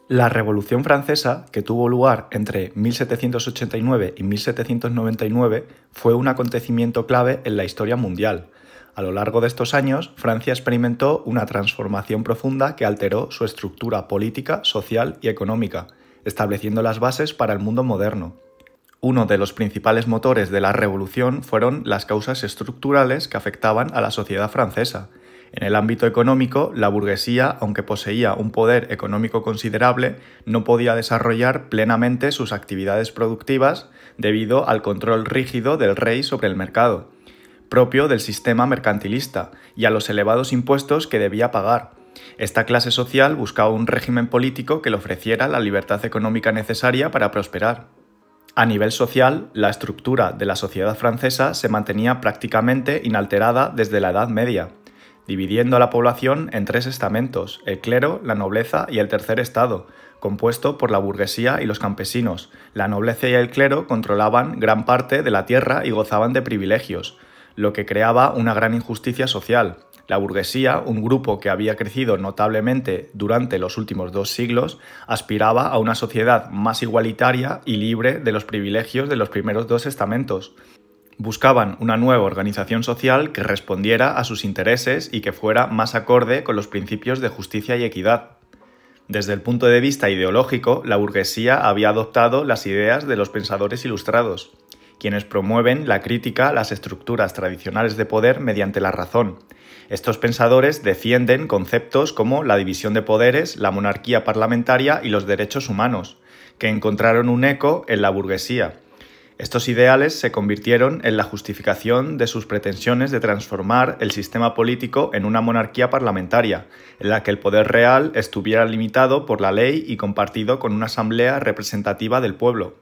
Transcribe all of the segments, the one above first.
La Revolución Francesa, que tuvo lugar entre 1789 y 1799, fue un acontecimiento clave en la historia mundial. A lo largo de estos años, Francia experimentó una transformación profunda que alteró su estructura política, social y económica, estableciendo las bases para el mundo moderno. Uno de los principales motores de la revolución fueron las causas estructurales que afectaban a la sociedad francesa. En el ámbito económico, la burguesía, aunque poseía un poder económico considerable, no podía desarrollar plenamente sus actividades productivas debido al control rígido del rey sobre el mercado, propio del sistema mercantilista, y a los elevados impuestos que debía pagar. Esta clase social buscaba un régimen político que le ofreciera la libertad económica necesaria para prosperar. A nivel social, la estructura de la sociedad francesa se mantenía prácticamente inalterada desde la Edad Media, dividiendo a la población en tres estamentos: el clero, la nobleza y el tercer estado, compuesto por la burguesía y los campesinos. La nobleza y el clero controlaban gran parte de la tierra y gozaban de privilegios, lo que creaba una gran injusticia social. La burguesía, un grupo que había crecido notablemente durante los últimos 2 siglos, aspiraba a una sociedad más igualitaria y libre de los privilegios de los primeros 2 estamentos. Buscaban una nueva organización social que respondiera a sus intereses y que fuera más acorde con los principios de justicia y equidad. Desde el punto de vista ideológico, la burguesía había adoptado las ideas de los pensadores ilustrados, quienes promueven la crítica a las estructuras tradicionales de poder mediante la razón. Estos pensadores defienden conceptos como la división de poderes, la monarquía parlamentaria y los derechos humanos, que encontraron un eco en la burguesía. Estos ideales se convirtieron en la justificación de sus pretensiones de transformar el sistema político en una monarquía parlamentaria, en la que el poder real estuviera limitado por la ley y compartido con una asamblea representativa del pueblo.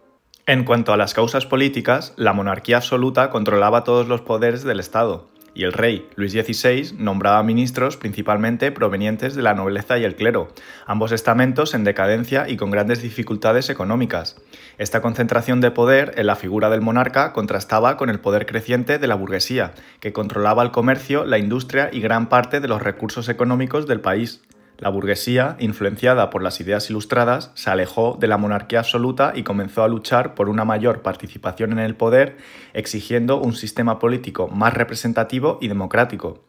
En cuanto a las causas políticas, la monarquía absoluta controlaba todos los poderes del Estado, y el rey, Luis XVI, nombraba ministros principalmente provenientes de la nobleza y el clero, ambos estamentos en decadencia y con grandes dificultades económicas. Esta concentración de poder en la figura del monarca contrastaba con el poder creciente de la burguesía, que controlaba el comercio, la industria y gran parte de los recursos económicos del país. La burguesía, influenciada por las ideas ilustradas, se alejó de la monarquía absoluta y comenzó a luchar por una mayor participación en el poder, exigiendo un sistema político más representativo y democrático.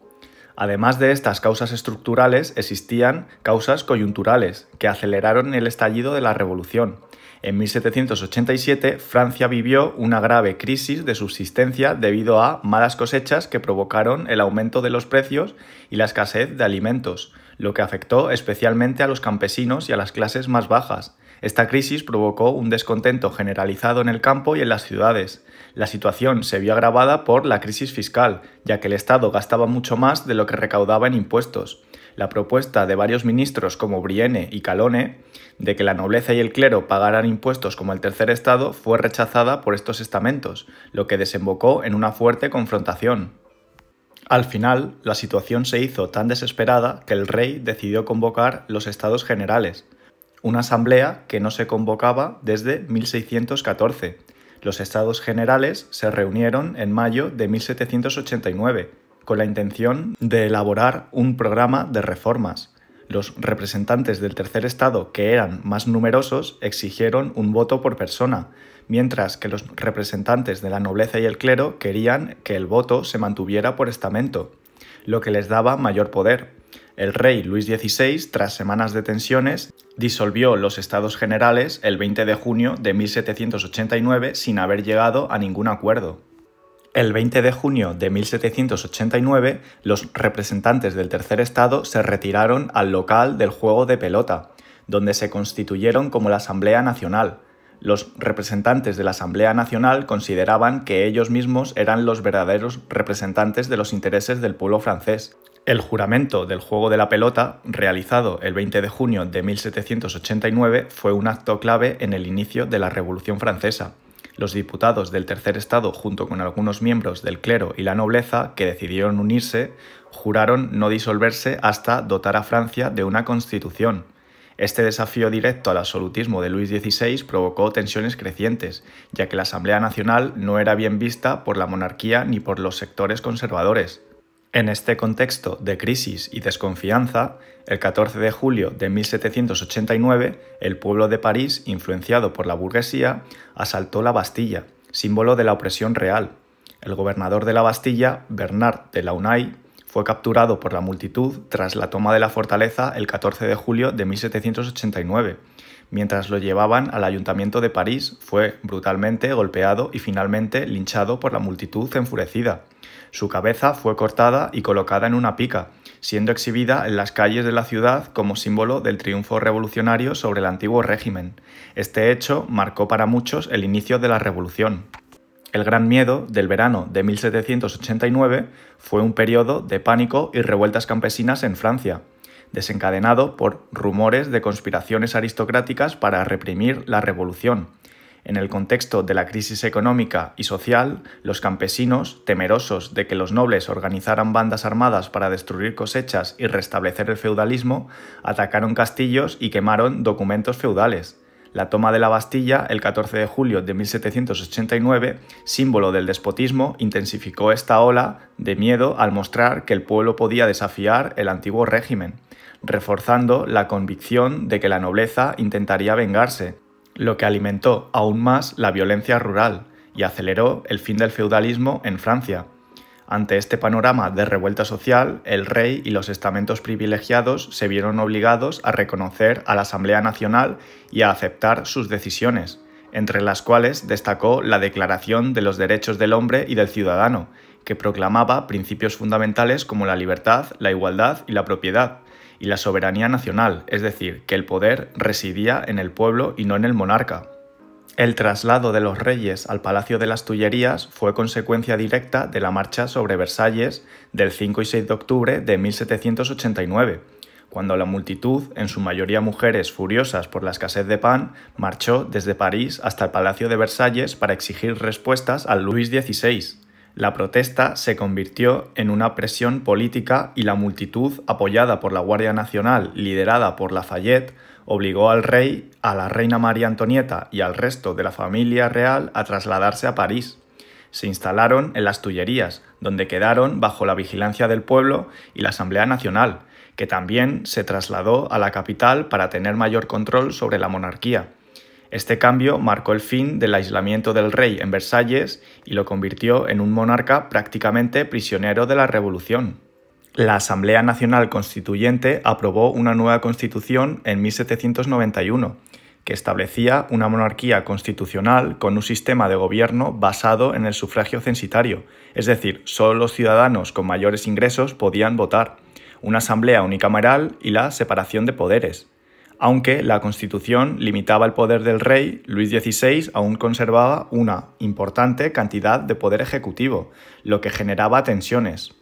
Además de estas causas estructurales, existían causas coyunturales, que aceleraron el estallido de la Revolución. En 1787, Francia vivió una grave crisis de subsistencia debido a malas cosechas que provocaron el aumento de los precios y la escasez de alimentos, lo que afectó especialmente a los campesinos y a las clases más bajas. Esta crisis provocó un descontento generalizado en el campo y en las ciudades. La situación se vio agravada por la crisis fiscal, ya que el Estado gastaba mucho más de lo que recaudaba en impuestos. La propuesta de varios ministros como Brienne y Calonne de que la nobleza y el clero pagaran impuestos como el tercer estado fue rechazada por estos estamentos, lo que desembocó en una fuerte confrontación. Al final, la situación se hizo tan desesperada que el rey decidió convocar los Estados Generales, una asamblea que no se convocaba desde 1614. Los Estados Generales se reunieron en mayo de 1789, con la intención de elaborar un programa de reformas. Los representantes del tercer estado, que eran más numerosos, exigieron un voto por persona, mientras que los representantes de la nobleza y el clero querían que el voto se mantuviera por estamento, lo que les daba mayor poder. El rey Luis XVI, tras semanas de tensiones, disolvió los Estados Generales el 20 de junio de 1789 sin haber llegado a ningún acuerdo. El 20 de junio de 1789, los representantes del tercer estado se retiraron al local del juego de pelota, donde se constituyeron como la Asamblea Nacional. Los representantes de la Asamblea Nacional consideraban que ellos mismos eran los verdaderos representantes de los intereses del pueblo francés. El juramento del juego de la pelota, realizado el 20 de junio de 1789, fue un acto clave en el inicio de la Revolución Francesa. Los diputados del tercer estado, junto con algunos miembros del clero y la nobleza, que decidieron unirse, juraron no disolverse hasta dotar a Francia de una constitución. Este desafío directo al absolutismo de Luis XVI provocó tensiones crecientes, ya que la Asamblea Nacional no era bien vista por la monarquía ni por los sectores conservadores. En este contexto de crisis y desconfianza, el 14 de julio de 1789, el pueblo de París, influenciado por la burguesía, asaltó la Bastilla, símbolo de la opresión real. El gobernador de la Bastilla, Bernard de Launay, fue capturado por la multitud tras la toma de la fortaleza el 14 de julio de 1789. Mientras lo llevaban al ayuntamiento de París, fue brutalmente golpeado y finalmente linchado por la multitud enfurecida. Su cabeza fue cortada y colocada en una pica, siendo exhibida en las calles de la ciudad como símbolo del triunfo revolucionario sobre el antiguo régimen. Este hecho marcó para muchos el inicio de la revolución. El Gran Miedo del verano de 1789 fue un periodo de pánico y revueltas campesinas en Francia, desencadenado por rumores de conspiraciones aristocráticas para reprimir la revolución. En el contexto de la crisis económica y social, los campesinos, temerosos de que los nobles organizaran bandas armadas para destruir cosechas y restablecer el feudalismo, atacaron castillos y quemaron documentos feudales. La toma de la Bastilla, el 14 de julio de 1789, símbolo del despotismo, intensificó esta ola de miedo al mostrar que el pueblo podía desafiar el antiguo régimen, reforzando la convicción de que la nobleza intentaría vengarse, lo que alimentó aún más la violencia rural y aceleró el fin del feudalismo en Francia. Ante este panorama de revuelta social, el rey y los estamentos privilegiados se vieron obligados a reconocer a la Asamblea Nacional y a aceptar sus decisiones, entre las cuales destacó la Declaración de los Derechos del Hombre y del Ciudadano, que proclamaba principios fundamentales como la libertad, la igualdad y la propiedad, y la soberanía nacional, es decir, que el poder residía en el pueblo y no en el monarca. El traslado de los reyes al Palacio de las Tullerías fue consecuencia directa de la marcha sobre Versalles del 5 y 6 de octubre de 1789, cuando la multitud, en su mayoría mujeres furiosas por la escasez de pan, marchó desde París hasta el Palacio de Versalles para exigir respuestas a Luis XVI. La protesta se convirtió en una presión política y la multitud, apoyada por la Guardia Nacional liderada por Lafayette, obligó al rey, a la reina María Antonieta y al resto de la familia real a trasladarse a París. Se instalaron en las Tullerías, donde quedaron bajo la vigilancia del pueblo y la Asamblea Nacional, que también se trasladó a la capital para tener mayor control sobre la monarquía. Este cambio marcó el fin del aislamiento del rey en Versalles y lo convirtió en un monarca prácticamente prisionero de la revolución. La Asamblea Nacional Constituyente aprobó una nueva constitución en 1791, que establecía una monarquía constitucional con un sistema de gobierno basado en el sufragio censitario, es decir, solo los ciudadanos con mayores ingresos podían votar, una asamblea unicameral y la separación de poderes. Aunque la Constitución limitaba el poder del rey, Luis XVI aún conservaba una importante cantidad de poder ejecutivo, lo que generaba tensiones.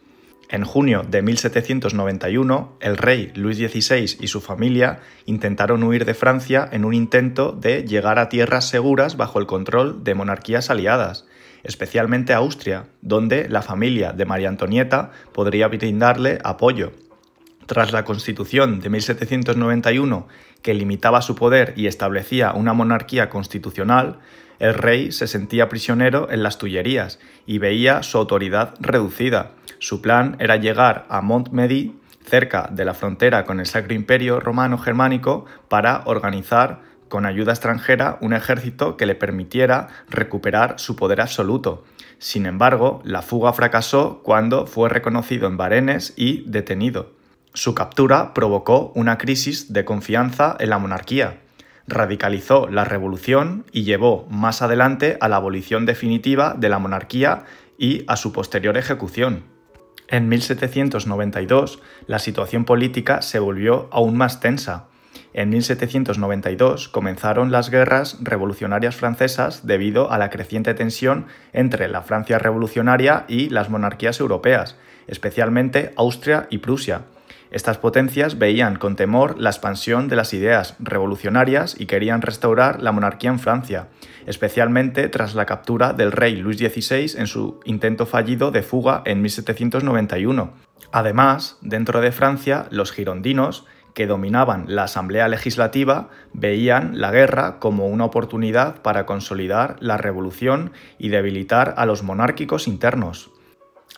En junio de 1791, el rey Luis XVI y su familia intentaron huir de Francia en un intento de llegar a tierras seguras bajo el control de monarquías aliadas, especialmente Austria, donde la familia de María Antonieta podría brindarle apoyo. Tras la Constitución de 1791, que limitaba su poder y establecía una monarquía constitucional, el rey se sentía prisionero en las Tullerías y veía su autoridad reducida. Su plan era llegar a Montmedy, cerca de la frontera con el Sacro Imperio Romano Germánico, para organizar, con ayuda extranjera, un ejército que le permitiera recuperar su poder absoluto. Sin embargo, la fuga fracasó cuando fue reconocido en Varennes y detenido. Su captura provocó una crisis de confianza en la monarquía, radicalizó la revolución y llevó más adelante a la abolición definitiva de la monarquía y a su posterior ejecución. En 1792, la situación política se volvió aún más tensa. En 1792 comenzaron las guerras revolucionarias francesas debido a la creciente tensión entre la Francia revolucionaria y las monarquías europeas, especialmente Austria y Prusia. Estas potencias veían con temor la expansión de las ideas revolucionarias y querían restaurar la monarquía en Francia, especialmente tras la captura del rey Luis XVI en su intento fallido de fuga en 1791. Además, dentro de Francia, los girondinos, que dominaban la Asamblea Legislativa, veían la guerra como una oportunidad para consolidar la revolución y debilitar a los monárquicos internos.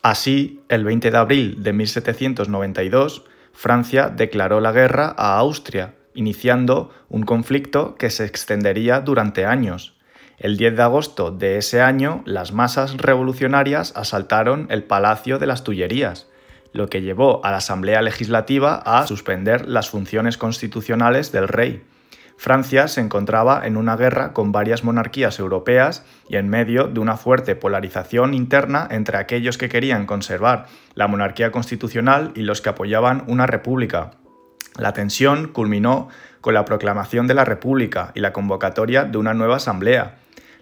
Así, el 20 de abril de 1792, Francia declaró la guerra a Austria, iniciando un conflicto que se extendería durante años. El 10 de agosto de ese año, las masas revolucionarias asaltaron el Palacio de las Tullerías, lo que llevó a la Asamblea Legislativa a suspender las funciones constitucionales del rey. Francia se encontraba en una guerra con varias monarquías europeas y en medio de una fuerte polarización interna entre aquellos que querían conservar la monarquía constitucional y los que apoyaban una república. La tensión culminó con la proclamación de la República y la convocatoria de una nueva asamblea,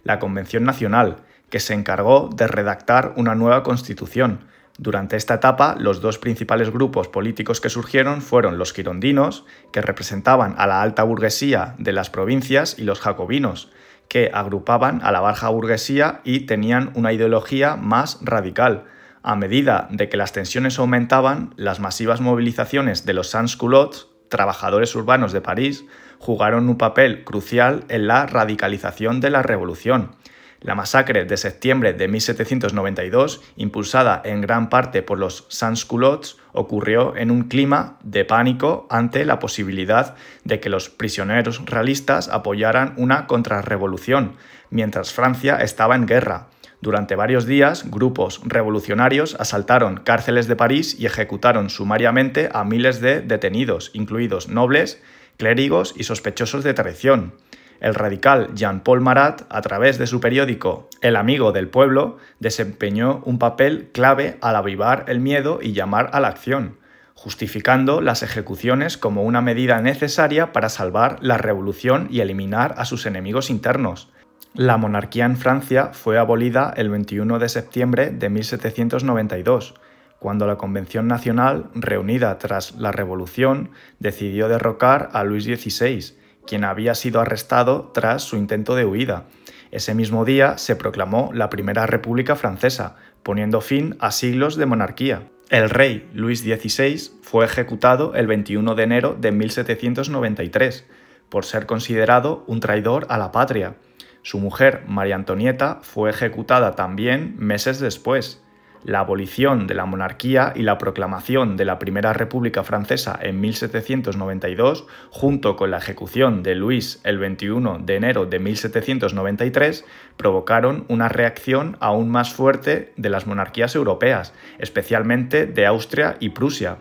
la Convención Nacional, que se encargó de redactar una nueva constitución. Durante esta etapa, los dos principales grupos políticos que surgieron fueron los girondinos, que representaban a la alta burguesía de las provincias, y los jacobinos, que agrupaban a la baja burguesía y tenían una ideología más radical. A medida de que las tensiones aumentaban, las masivas movilizaciones de los sans-culottes, trabajadores urbanos de París, jugaron un papel crucial en la radicalización de la revolución. La masacre de septiembre de 1792, impulsada en gran parte por los sans-culottes, ocurrió en un clima de pánico ante la posibilidad de que los prisioneros realistas apoyaran una contrarrevolución, mientras Francia estaba en guerra. Durante varios días, grupos revolucionarios asaltaron cárceles de París y ejecutaron sumariamente a miles de detenidos, incluidos nobles, clérigos y sospechosos de traición. El radical Jean-Paul Marat, a través de su periódico El Amigo del Pueblo, desempeñó un papel clave al avivar el miedo y llamar a la acción, justificando las ejecuciones como una medida necesaria para salvar la revolución y eliminar a sus enemigos internos. La monarquía en Francia fue abolida el 21 de septiembre de 1792, cuando la Convención Nacional, reunida tras la Revolución, decidió derrocar a Luis XVI, quien había sido arrestado tras su intento de huida. Ese mismo día se proclamó la Primera República Francesa, poniendo fin a siglos de monarquía. El rey Luis XVI fue ejecutado el 21 de enero de 1793, por ser considerado un traidor a la patria. Su mujer, María Antonieta, fue ejecutada también meses después. La abolición de la monarquía y la proclamación de la Primera República Francesa en 1792, junto con la ejecución de Luis el 21 de enero de 1793, provocaron una reacción aún más fuerte de las monarquías europeas, especialmente de Austria y Prusia.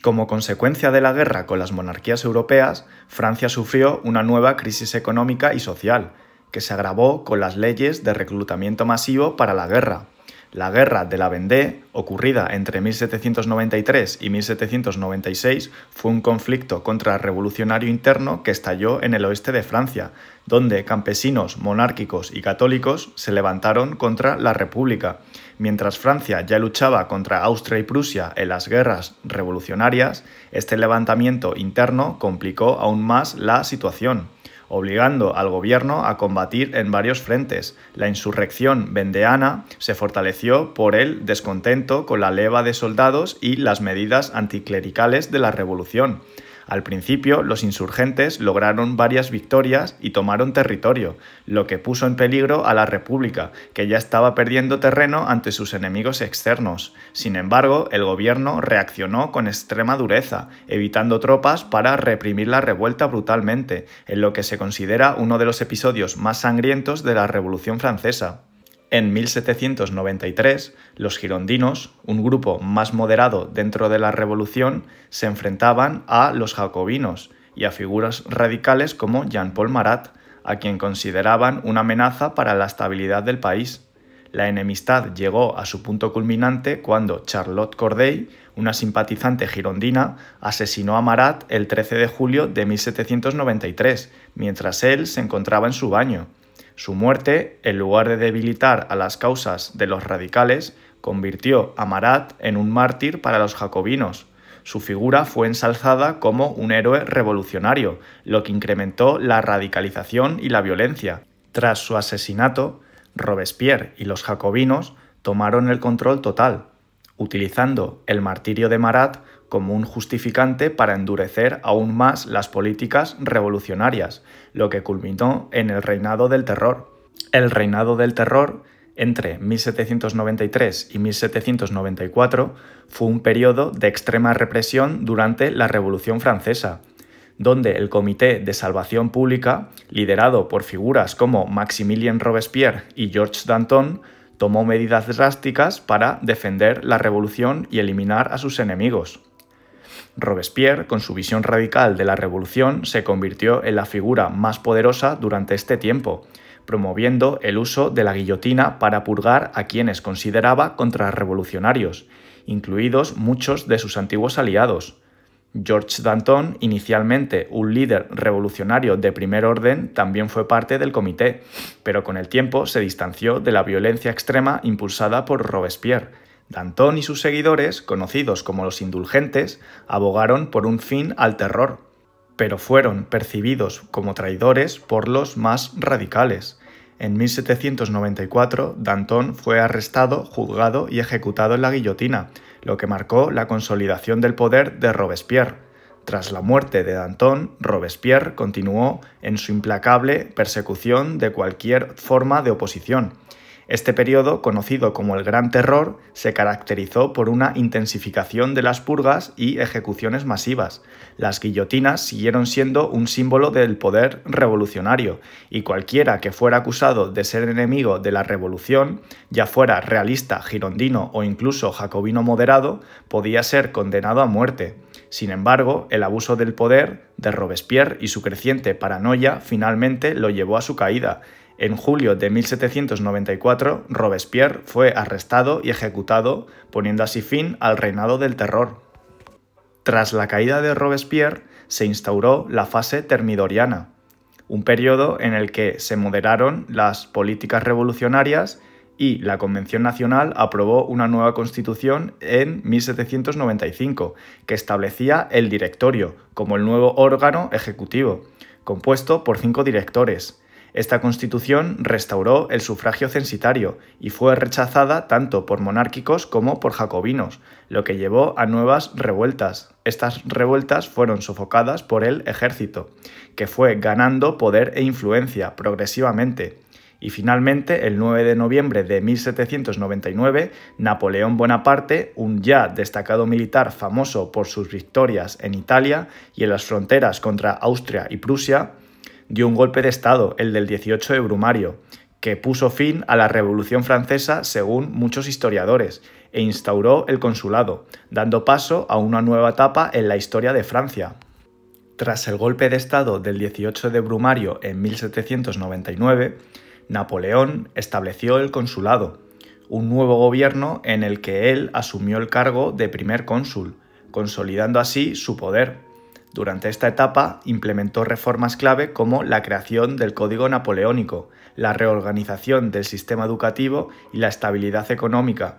Como consecuencia de la guerra con las monarquías europeas, Francia sufrió una nueva crisis económica y social, que se agravó con las leyes de reclutamiento masivo para la guerra. La Guerra de la Vendée, ocurrida entre 1793 y 1796, fue un conflicto contrarrevolucionario interno que estalló en el oeste de Francia, donde campesinos monárquicos y católicos se levantaron contra la República. Mientras Francia ya luchaba contra Austria y Prusia en las guerras revolucionarias, este levantamiento interno complicó aún más la situación, obligando al gobierno a combatir en varios frentes. La insurrección vendeana se fortaleció por el descontento con la leva de soldados y las medidas anticlericales de la revolución. Al principio, los insurgentes lograron varias victorias y tomaron territorio, lo que puso en peligro a la República, que ya estaba perdiendo terreno ante sus enemigos externos. Sin embargo, el gobierno reaccionó con extrema dureza, evitando tropas para reprimir la revuelta brutalmente, en lo que se considera uno de los episodios más sangrientos de la Revolución Francesa. En 1793, los girondinos, un grupo más moderado dentro de la revolución, se enfrentaban a los jacobinos y a figuras radicales como Jean-Paul Marat, a quien consideraban una amenaza para la estabilidad del país. La enemistad llegó a su punto culminante cuando Charlotte Corday, una simpatizante girondina, asesinó a Marat el 13 de julio de 1793, mientras él se encontraba en su baño. Su muerte, en lugar de debilitar a las causas de los radicales, convirtió a Marat en un mártir para los jacobinos. Su figura fue ensalzada como un héroe revolucionario, lo que incrementó la radicalización y la violencia. Tras su asesinato, Robespierre y los jacobinos tomaron el control total, utilizando el martirio de Marat como un justificante para endurecer aún más las políticas revolucionarias, lo que culminó en el Reinado del Terror. El Reinado del Terror Entre 1793 y 1794 fue un periodo de extrema represión durante la Revolución Francesa, donde el Comité de Salvación Pública, liderado por figuras como Maximilien Robespierre y Georges Danton, tomó medidas drásticas para defender la revolución y eliminar a sus enemigos. Robespierre, con su visión radical de la revolución, se convirtió en la figura más poderosa durante este tiempo, promoviendo el uso de la guillotina para purgar a quienes consideraba contrarrevolucionarios, incluidos muchos de sus antiguos aliados. Georges Danton, inicialmente un líder revolucionario de primer orden, también fue parte del comité, pero con el tiempo se distanció de la violencia extrema impulsada por Robespierre. Danton y sus seguidores, conocidos como los indulgentes, abogaron por un fin al terror, pero fueron percibidos como traidores por los más radicales. En 1794, Danton fue arrestado, juzgado y ejecutado en la guillotina, lo que marcó la consolidación del poder de Robespierre. Tras la muerte de Danton, Robespierre continuó en su implacable persecución de cualquier forma de oposición. Este periodo, conocido como el Gran Terror, se caracterizó por una intensificación de las purgas y ejecuciones masivas. Las guillotinas siguieron siendo un símbolo del poder revolucionario, y cualquiera que fuera acusado de ser enemigo de la revolución, ya fuera realista, girondino o incluso jacobino moderado, podía ser condenado a muerte. Sin embargo, el abuso del poder de Robespierre y su creciente paranoia finalmente lo llevó a su caída. En julio de 1794, Robespierre fue arrestado y ejecutado, poniendo así fin al reinado del terror. Tras la caída de Robespierre, se instauró la fase termidoriana, un periodo en el que se moderaron las políticas revolucionarias y la Convención Nacional aprobó una nueva constitución en 1795, que establecía el Directorio como el nuevo órgano ejecutivo, compuesto por 5 directores. Esta constitución restauró el sufragio censitario y fue rechazada tanto por monárquicos como por jacobinos, lo que llevó a nuevas revueltas. Estas revueltas fueron sofocadas por el ejército, que fue ganando poder e influencia progresivamente. Y finalmente, el 9 de noviembre de 1799, Napoleón Bonaparte, un ya destacado militar famoso por sus victorias en Italia y en las fronteras contra Austria y Prusia, dio un golpe de Estado, el del 18 de Brumario, que puso fin a la Revolución Francesa según muchos historiadores, e instauró el consulado, dando paso a una nueva etapa en la historia de Francia. Tras el golpe de Estado del 18 de Brumario en 1799, Napoleón estableció el consulado, un nuevo gobierno en el que él asumió el cargo de primer cónsul, consolidando así su poder. Durante esta etapa implementó reformas clave como la creación del Código Napoleónico, la reorganización del sistema educativo y la estabilidad económica.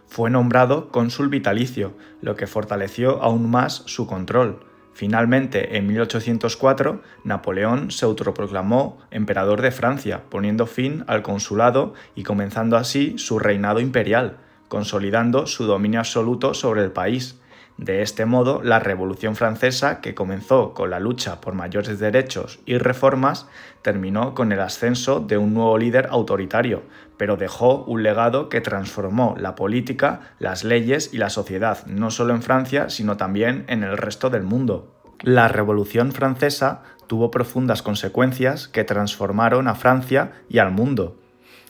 Fue nombrado cónsul vitalicio, lo que fortaleció aún más su control. Finalmente, en 1804, Napoleón se autoproclamó emperador de Francia, poniendo fin al consulado y comenzando así su reinado imperial, consolidando su dominio absoluto sobre el país. De este modo, la Revolución Francesa, que comenzó con la lucha por mayores derechos y reformas, terminó con el ascenso de un nuevo líder autoritario, pero dejó un legado que transformó la política, las leyes y la sociedad, no solo en Francia, sino también en el resto del mundo. La Revolución Francesa tuvo profundas consecuencias que transformaron a Francia y al mundo.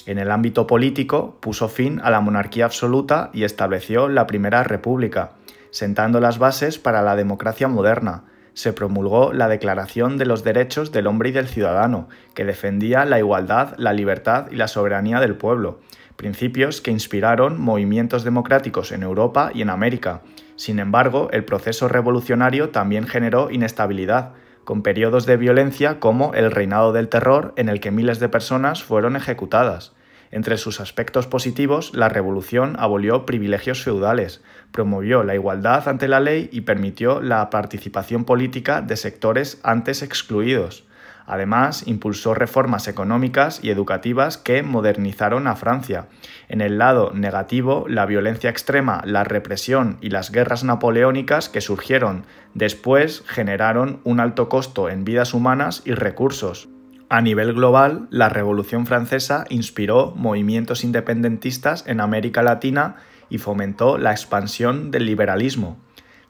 En el ámbito político, puso fin a la monarquía absoluta y estableció la Primera República, sentando las bases para la democracia moderna. Se promulgó la Declaración de los Derechos del Hombre y del Ciudadano, que defendía la igualdad, la libertad y la soberanía del pueblo, principios que inspiraron movimientos democráticos en Europa y en América. Sin embargo, el proceso revolucionario también generó inestabilidad, con periodos de violencia como el Reinado del Terror, en el que miles de personas fueron ejecutadas. Entre sus aspectos positivos, la revolución abolió privilegios feudales, promovió la igualdad ante la ley y permitió la participación política de sectores antes excluidos. Además, impulsó reformas económicas y educativas que modernizaron a Francia. En el lado negativo, la violencia extrema, la represión y las guerras napoleónicas que surgieron después generaron un alto costo en vidas humanas y recursos. A nivel global, la Revolución Francesa inspiró movimientos independentistas en América Latina y fomentó la expansión del liberalismo.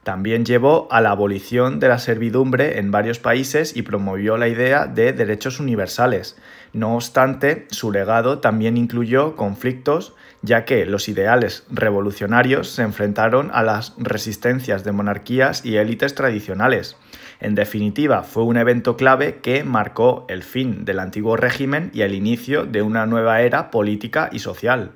También llevó a la abolición de la servidumbre en varios países y promovió la idea de derechos universales. No obstante, su legado también incluyó conflictos, ya que los ideales revolucionarios se enfrentaron a las resistencias de monarquías y élites tradicionales. En definitiva, fue un evento clave que marcó el fin del antiguo régimen y el inicio de una nueva era política y social.